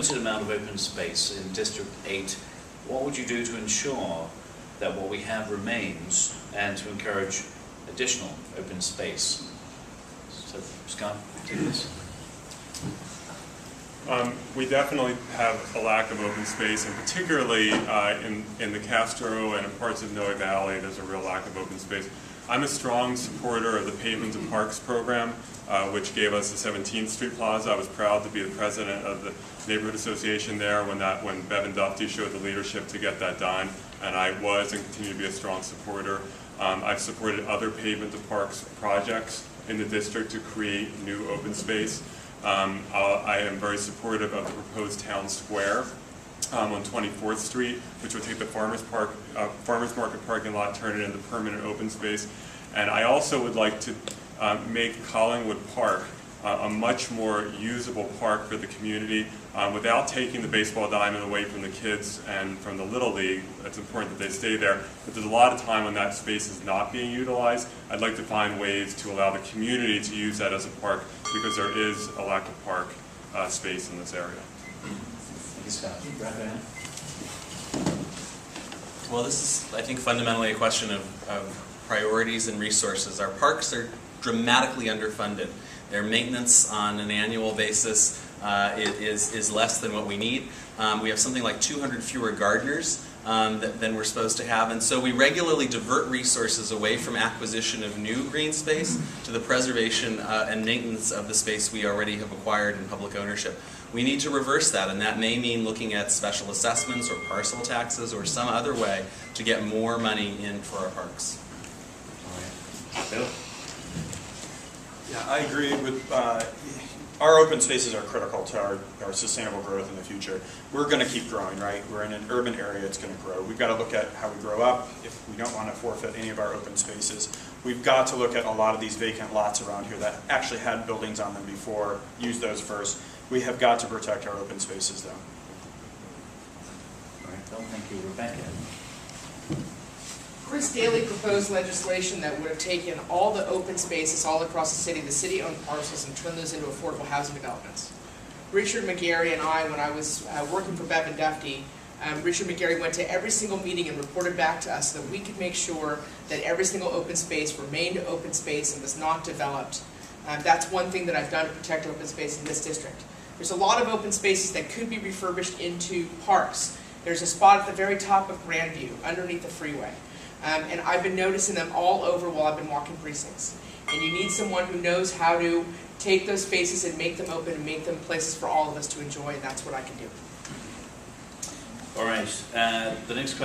limited amount of open space in District 8, what would you do to ensure that what we have remains and to encourage additional open space? So, Scott, take this. We definitely have a lack of open space, and particularly in the Castro and in parts of Noe Valley, there's a real lack of open space. I'm a strong supporter of the Pavement and Parks program, which gave us the 17th Street Plaza. I was proud to be the president of the neighborhood association there when Bevan Dufty showed the leadership to get that done, and I was and continue to be a strong supporter. I've supported other Pavement and Parks projects in the district to create new open space. I am very supportive of the proposed town square on 24th Street, which would take the Farmers Market parking lot, turn it into permanent open space. And I also would like to make Collingwood Park a much more usable park for the community without taking the baseball diamond away from the kids and from the Little League. It's important that they stay there, but there's a lot of time when that space is not being utilized. I'd like to find ways to allow the community to use that as a park because there is a lack of park space in this area. Thank you, Scott. Rafael? Well, this is, I think, fundamentally a question of priorities and resources. Our parks are dramatically underfunded. Their maintenance on an annual basis is less than what we need. We have something like 200 fewer gardeners than we're supposed to have, and so we regularly divert resources away from acquisition of new green space to the preservation and maintenance of the space we already have acquired in public ownership. We need to reverse that, and that may mean looking at special assessments or parcel taxes or some other way to get more money in for our parks. All right. Bill? Yeah, I agree with our open spaces are critical to our sustainable growth in the future. We're going to keep growing, right? We're in an urban area, it's going to grow. We've got to look at how we grow up. If we don't want to forfeit any of our open spaces, we've got to look at a lot of these vacant lots around here that actually had buildings on them before, use those first. We have got to protect our open spaces though. All right, Bill, thank you. Rebecca? Chris Daly proposed legislation that would have taken all the open spaces all across the city-owned parcels, and turned those into affordable housing developments. Richard McGarry and I, when I was working for Bevan Dufty, Richard McGarry went to every single meeting and reported back to us so that we could make sure that every single open space remained open space and was not developed. That's one thing that I've done to protect open space in this district. There's a lot of open spaces that could be refurbished into parks. There's a spot at the very top of Grandview, underneath the freeway. And I've been noticing them all over while I've been walking precincts. And you need someone who knows how to take those spaces and make them open and make them places for all of us to enjoy, and that's what I can do. All right. The next question.